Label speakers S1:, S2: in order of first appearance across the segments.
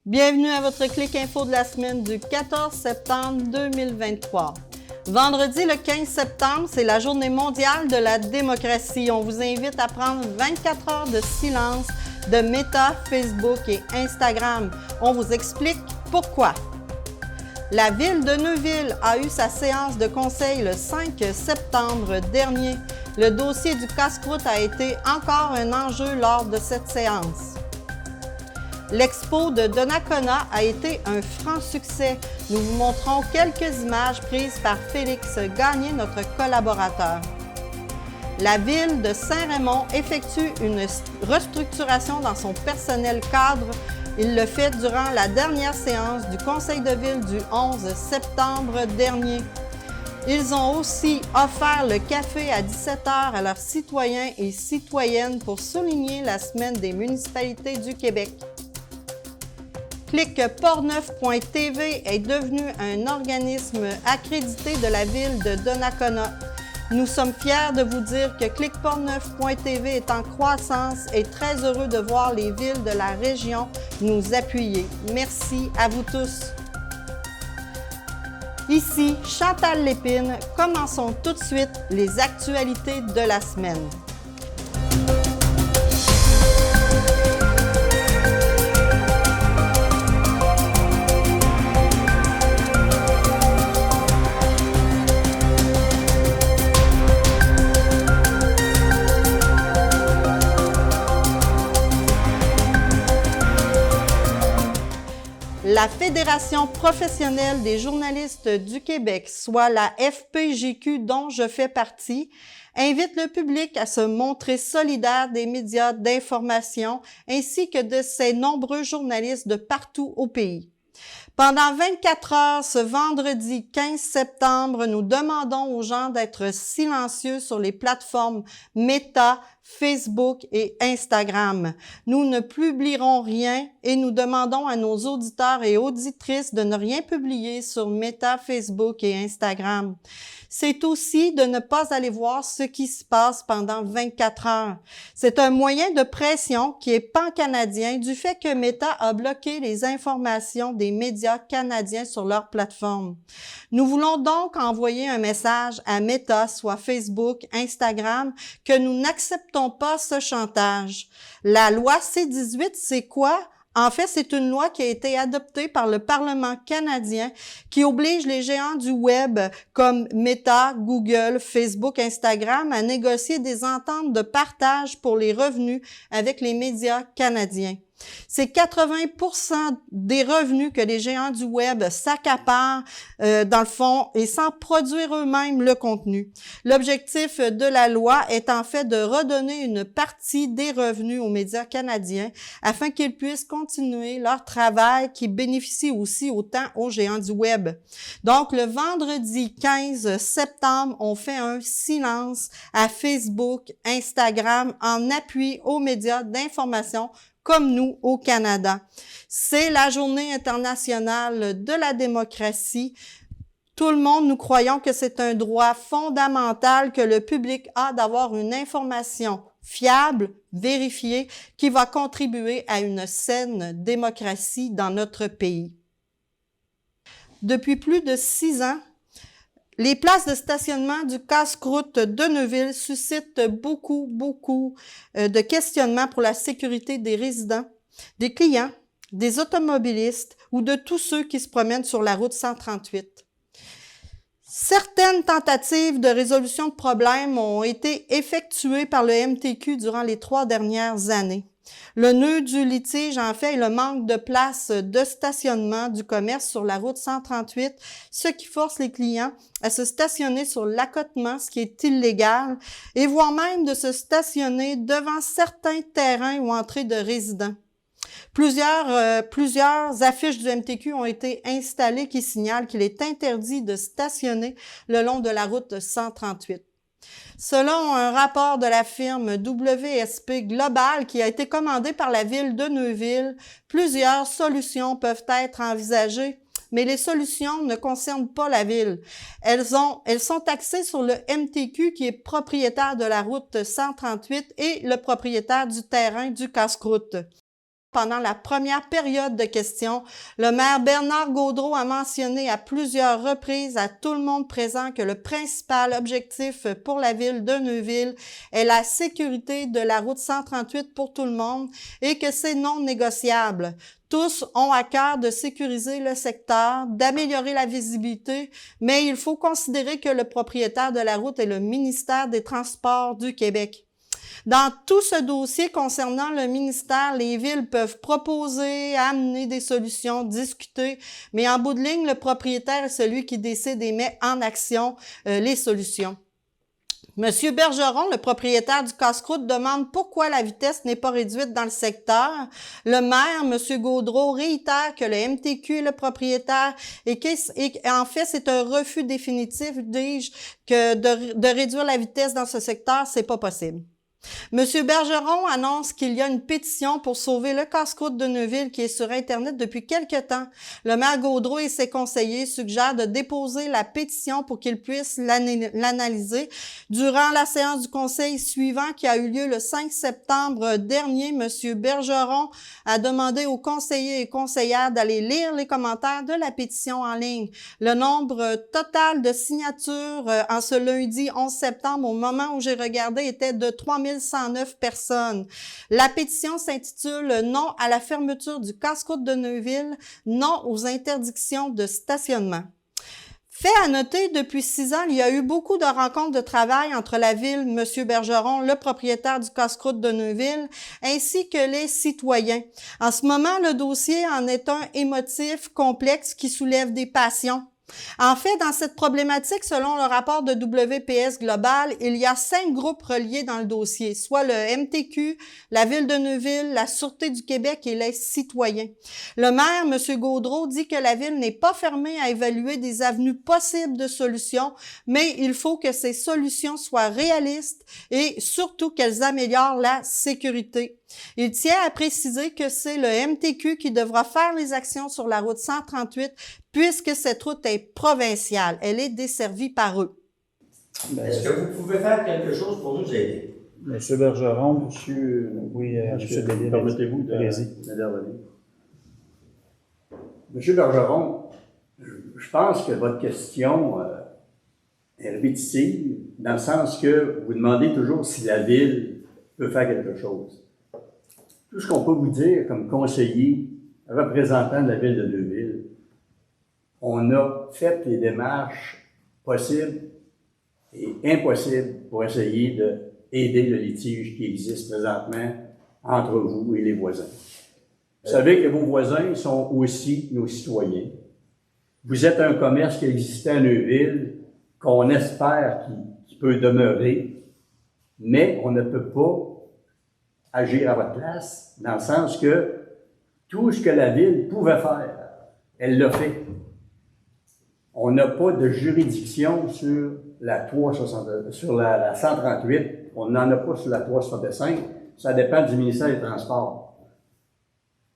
S1: Bienvenue à votre clic info de la semaine du 14 septembre 2023. Vendredi le 15 septembre, c'est la journée mondiale de la démocratie. On vous invite à prendre 24 heures de silence de Meta, Facebook et Instagram. On vous explique pourquoi. La ville de Neuville a eu sa séance de conseil le 5 septembre dernier. Le dossier du casse-croûte a été encore un enjeu lors de cette séance. L'expo de Donnacona a été un franc succès. Nous vous montrons quelques images prises par Félix Gagné, notre collaborateur. La ville de Saint-Raymond effectue une restructuration dans son personnel cadre. Il le fait durant la dernière séance du conseil de ville du 11 septembre dernier. Ils ont aussi offert le café à 17h à leurs citoyens et citoyennes pour souligner la semaine des municipalités du Québec. CliquePortneuf.tv est devenu un organisme accrédité de la ville de Donnacona. Nous sommes fiers de vous dire que CliquePortneuf.tv est en croissance et très heureux de voir les villes de la région nous appuyer. Merci à vous tous. Ici Chantal Lépine, commençons tout de suite les actualités de la semaine. La Fédération professionnelle des journalistes du Québec, soit la FPJQ dont je fais partie, invite le public à se montrer solidaire des médias d'information ainsi que de ses nombreux journalistes de partout au pays. Pendant 24 heures, ce vendredi 15 septembre, nous demandons aux gens d'être silencieux sur les plateformes Meta, Facebook et Instagram. Nous ne publierons rien et nous demandons à nos auditeurs et auditrices de ne rien publier sur Meta, Facebook et Instagram. C'est aussi de ne pas aller voir ce qui se passe pendant 24 heures. C'est un moyen de pression qui est pan-canadien du fait que Meta a bloqué les informations des médias canadiens sur leur plateforme. Nous voulons donc envoyer un message à Meta, soit Facebook, Instagram, que nous n'acceptons pas ce chantage. La loi C-18, c'est quoi? En fait, c'est une loi qui a été adoptée par le Parlement canadien qui oblige les géants du Web comme Meta, Google, Facebook, Instagram à négocier des ententes de partage pour les revenus avec les médias canadiens. C'est 80% des revenus que les géants du Web s'accaparent dans le fond et sans produire eux-mêmes le contenu. L'objectif de la loi est en fait de redonner une partie des revenus aux médias canadiens afin qu'ils puissent continuer leur travail qui bénéficie aussi autant aux géants du Web. Donc, le vendredi 15 septembre, on fait un silence à Facebook, Instagram en appui aux médias d'information comme nous au Canada. C'est la journée internationale de la démocratie. Tout le monde, nous croyons que c'est un droit fondamental que le public a d'avoir une information fiable, vérifiée, qui va contribuer à une saine démocratie dans notre pays. Depuis plus de 6 ans, les places de stationnement du casse-croûte de Neuville suscitent beaucoup de questionnements pour la sécurité des résidents, des clients, des automobilistes ou de tous ceux qui se promènent sur la route 138. Certaines tentatives de résolution de problèmes ont été effectuées par le MTQ durant les 3 dernières années. Le nœud du litige, en fait, est le manque de place de stationnement du commerce sur la route 138, ce qui force les clients à se stationner sur l'accotement, ce qui est illégal, et voire même de se stationner devant certains terrains ou entrées de résidents. Plusieurs affiches du MTQ ont été installées qui signalent qu'il est interdit de stationner le long de la route 138. Selon un rapport de la firme WSP Global qui a été commandé par la ville de Neuville, plusieurs solutions peuvent être envisagées, mais les solutions ne concernent pas la ville. Elles sont axées sur le MTQ qui est propriétaire de la route 138 et le propriétaire du terrain du casse-croûte. pendant la première période de questions, le maire Bernard Gaudreault a mentionné à plusieurs reprises à tout le monde présent que le principal objectif pour la ville de Neuville est la sécurité de la route 138 pour tout le monde et que c'est non négociable. Tous ont à cœur de sécuriser le secteur, d'améliorer la visibilité, mais il faut considérer que le propriétaire de la route est le ministère des Transports du Québec. Dans tout ce dossier concernant le ministère, les villes peuvent proposer, amener des solutions, discuter, mais en bout de ligne, le propriétaire est celui qui décide et met en action les solutions. Monsieur Bergeron, le propriétaire du casse-croûte, demande pourquoi la vitesse n'est pas réduite dans le secteur. Le maire, Monsieur Gaudreault, réitère que le MTQ est le propriétaire et en fait, c'est un refus définitif, dis-je, que de réduire la vitesse dans ce secteur, c'est pas possible. Monsieur Bergeron annonce qu'il y a une pétition pour sauver le casse-croûte de Neuville qui est sur Internet depuis quelque temps. Le maire Gaudreault et ses conseillers suggèrent de déposer la pétition pour qu'ils puissent l'analyser. Durant la séance du conseil suivant qui a eu lieu le 5 septembre dernier, Monsieur Bergeron a demandé aux conseillers et conseillères d'aller lire les commentaires de la pétition en ligne. Le nombre total de signatures en ce lundi 11 septembre, au moment où j'ai regardé, était de 3109 personnes. La pétition s'intitule « Non à la fermeture du casse-croûte de Neuville, non aux interdictions de stationnement ». Fait à noter, depuis 6 ans, il y a eu beaucoup de rencontres de travail entre la ville, M. Bergeron, le propriétaire du casse-croûte de Neuville, ainsi que les citoyens. En ce moment, le dossier en est un émotif, complexe, qui soulève des passions. En fait, dans cette problématique, selon le rapport de WPS Global, il y a 5 groupes reliés dans le dossier, soit le MTQ, la Ville de Neuville, la Sûreté du Québec et les citoyens. Le maire, M. Gaudreault, dit que la Ville n'est pas fermée à évaluer des avenues possibles de solutions, mais il faut que ces solutions soient réalistes et surtout qu'elles améliorent la sécurité. Il tient à préciser que c'est le MTQ qui devra faire les actions sur la route 138 puisque cette route est provinciale. Elle est desservie par eux.
S2: Est-ce que vous pouvez faire quelque chose pour nous aider?
S3: Monsieur Bergeron, monsieur... Oui, monsieur Bélier.
S4: Permettez-vous
S3: d'intervenir.
S4: Monsieur Bergeron, je pense que votre question est répétitive, dans le sens que vous demandez toujours si la Ville peut faire quelque chose. Tout ce qu'on peut vous dire comme conseiller, représentant de la Ville de Neuville, on a fait les démarches possibles et impossibles pour essayer d'aider le litige qui existe présentement entre vous et les voisins. Vous savez que vos voisins sont aussi nos citoyens. Vous êtes un commerce qui existait à Neuville, qu'on espère qu'il peut demeurer, mais on ne peut pas agir à votre place, dans le sens que tout ce que la Ville pouvait faire, elle l'a fait. On n'a pas de juridiction sur la 138, on n'en a pas sur la 365, ça dépend du ministère des Transports.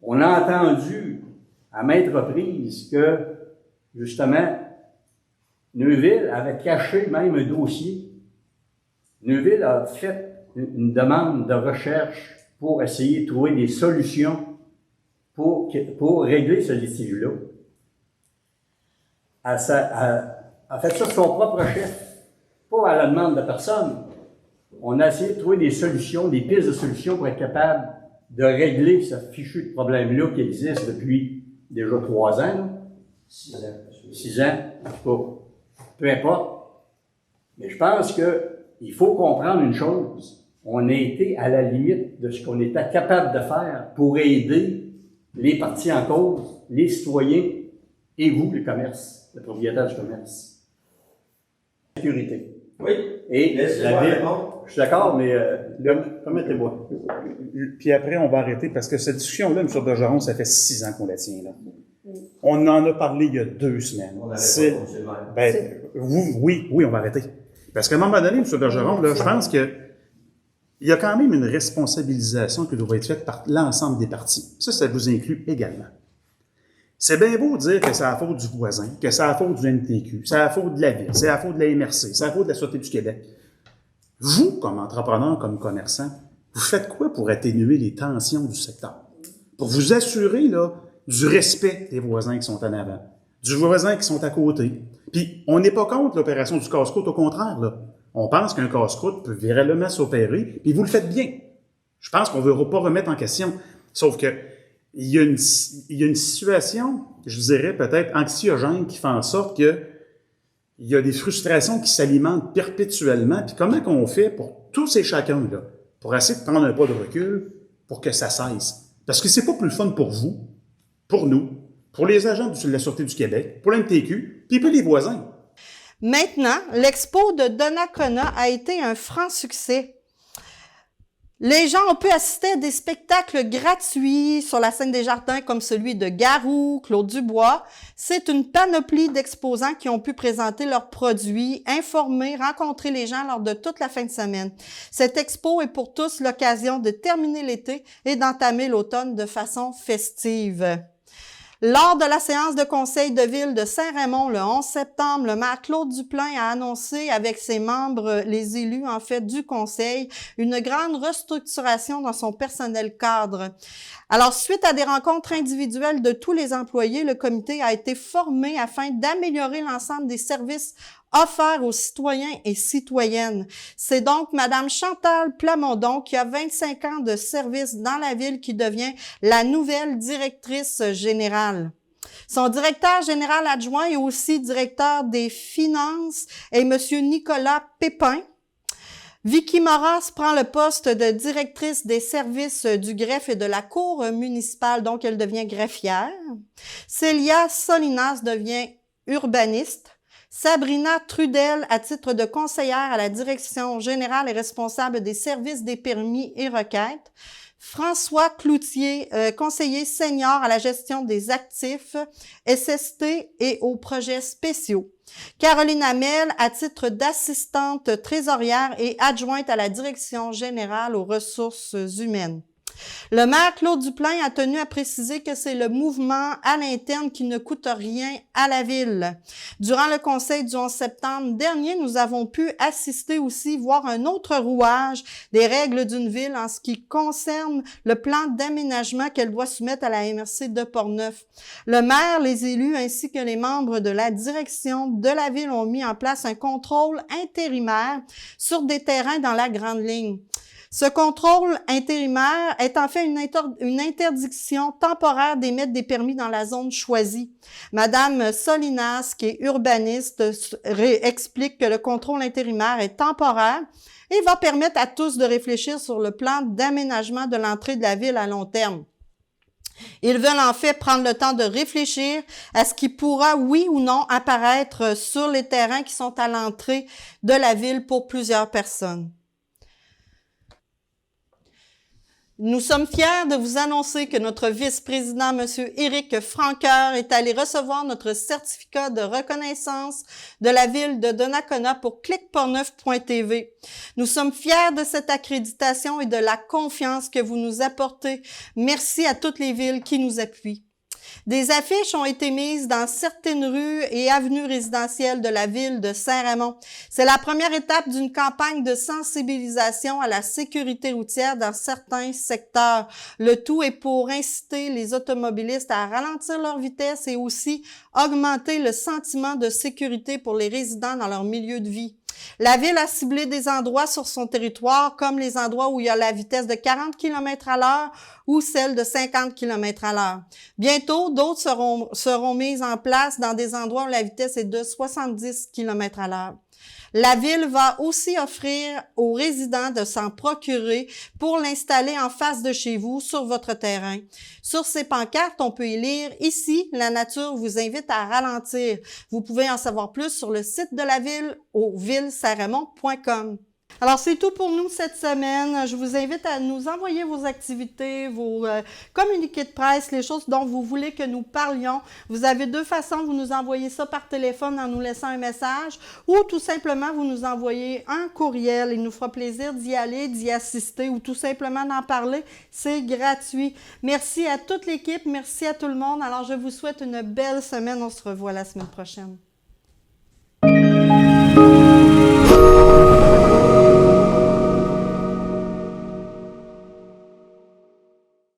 S4: On a entendu à maintes reprises que, justement, Neuville avait caché même un dossier. Neuville a fait une demande de recherche pour essayer de trouver des solutions pour régler ce litige-là. A fait ça sur son propre chef, pas à la demande de personne. On a essayé de trouver des solutions, des pistes de solutions pour être capable de régler ce fichu de problème-là qui existe depuis déjà 3 ans.
S2: 6 ans.
S4: 6 ans, en tout cas, peu importe. Mais je pense qu'il faut comprendre une chose. On a été à la limite de ce qu'on était capable de faire pour aider les parties en cause, les citoyens et vous, le commerce, le propriétaire du commerce. Sécurité.
S2: Oui.
S4: Et la ville, je suis d'accord, mais permettez-moi.
S3: Puis après, on va arrêter parce que cette discussion-là, M. Bergeron, ça fait 6 ans qu'on la tient là. On en a parlé il y a 2 semaines. Oui, on va arrêter. Parce qu'à un moment donné, M. Bergeron, là, je pense que il y a quand même une responsabilisation qui doit être faite par l'ensemble des parties. Ça vous inclut également. C'est bien beau de dire que c'est la faute du voisin, que c'est la faute du MTQ, c'est la faute de la ville, c'est la faute de la MRC, c'est la faute de la Sûreté du Québec. Vous, comme entrepreneur, comme commerçant, vous faites quoi pour atténuer les tensions du secteur? pour vous assurer là, du respect des voisins qui sont en avant, du voisin qui sont à côté. Puis, on n'est pas contre l'opération du casse-croûte, au contraire. Là. On pense qu'un casse-croûte peut véritablement s'opérer, puis vous le faites bien. Je pense qu'on ne veut pas remettre en question. Sauf que il y a une situation, je dirais peut-être anxiogène, qui fait en sorte que il y a des frustrations qui s'alimentent perpétuellement. Puis comment qu'on fait pour tous et chacun, là, pour essayer de prendre un pas de recul pour que ça cesse? Parce que c'est pas plus le fun pour vous, pour nous, pour les agents de la Sûreté du Québec, pour l'MTQ, puis les voisins.
S1: Maintenant, l'expo de Donnacona a été un franc succès. Les gens ont pu assister à des spectacles gratuits sur la scène des Jardins comme celui de Garou, Claude Dubois. C'est une panoplie d'exposants qui ont pu présenter leurs produits, informer, rencontrer les gens lors de toute la fin de semaine. Cette expo est pour tous l'occasion de terminer l'été et d'entamer l'automne de façon festive. Lors de la séance de conseil de ville de Saint-Raymond le 11 septembre, le maire Claude Duplein a annoncé avec ses membres, les élus en fait du conseil, une grande restructuration dans son personnel cadre. Alors, suite à des rencontres individuelles de tous les employés, le comité a été formé afin d'améliorer l'ensemble des services offerts aux citoyens et citoyennes. C'est donc Madame Chantal Plamondon, qui a 25 ans de service dans la ville, qui devient la nouvelle directrice générale. Son directeur général adjoint et aussi directeur des finances est Monsieur Nicolas Pépin. Vicky Moras prend le poste de directrice des services du greffe et de la cour municipale, donc elle devient greffière. Célia Solinas devient urbaniste. Sabrina Trudel, à titre de conseillère à la direction générale et responsable des services des permis et requêtes. François Cloutier, conseiller senior à la gestion des actifs, SST et aux projets spéciaux. Caroline Hamel, à titre d'assistante trésorière et adjointe à la direction générale aux ressources humaines. Le maire Claude Duplein a tenu à préciser que c'est le mouvement à l'interne qui ne coûte rien à la ville. Durant le conseil du 11 septembre dernier, nous avons pu assister aussi, voir un autre rouage des règles d'une ville en ce qui concerne le plan d'aménagement qu'elle doit soumettre à la MRC de Portneuf. Le maire, les élus ainsi que les membres de la direction de la ville ont mis en place un contrôle intérimaire sur des terrains dans la grande ligne. Ce contrôle intérimaire est en fait une interdiction temporaire d'émettre des permis dans la zone choisie. Madame Solinas, qui est urbaniste, explique que le contrôle intérimaire est temporaire et va permettre à tous de réfléchir sur le plan d'aménagement de l'entrée de la ville à long terme. Ils veulent en fait prendre le temps de réfléchir à ce qui pourra, oui ou non, apparaître sur les terrains qui sont à l'entrée de la ville pour plusieurs personnes. Nous sommes fiers de vous annoncer que notre vice-président, M. Éric Franqueur, est allé recevoir notre certificat de reconnaissance de la ville de Donnacona pour clicportneuf.tv. Nous sommes fiers de cette accréditation et de la confiance que vous nous apportez. Merci à toutes les villes qui nous appuient. Des affiches ont été mises dans certaines rues et avenues résidentielles de la ville de Saint-Raymond. C'est la première étape d'une campagne de sensibilisation à la sécurité routière dans certains secteurs. Le tout est pour inciter les automobilistes à ralentir leur vitesse et aussi augmenter le sentiment de sécurité pour les résidents dans leur milieu de vie. La ville a ciblé des endroits sur son territoire, comme les endroits où il y a la vitesse de 40 km/h ou celle de 50 km/h. Bientôt, d'autres seront mises en place dans des endroits où la vitesse est de 70 km/h. La ville va aussi offrir aux résidents de s'en procurer pour l'installer en face de chez vous, sur votre terrain. Sur ces pancartes, on peut y lire « Ici, la nature vous invite à ralentir ». Vous pouvez en savoir plus sur le site de la ville au ville-saint-raymond.com. Alors, c'est tout pour nous cette semaine. Je vous invite à nous envoyer vos activités, vos communiqués de presse, les choses dont vous voulez que nous parlions. Vous avez deux façons. Vous nous envoyez ça par téléphone en nous laissant un message ou tout simplement, vous nous envoyez un courriel. Il nous fera plaisir d'y aller, d'y assister ou tout simplement d'en parler. C'est gratuit. Merci à toute l'équipe. Merci à tout le monde. Alors, je vous souhaite une belle semaine. On se revoit la semaine prochaine.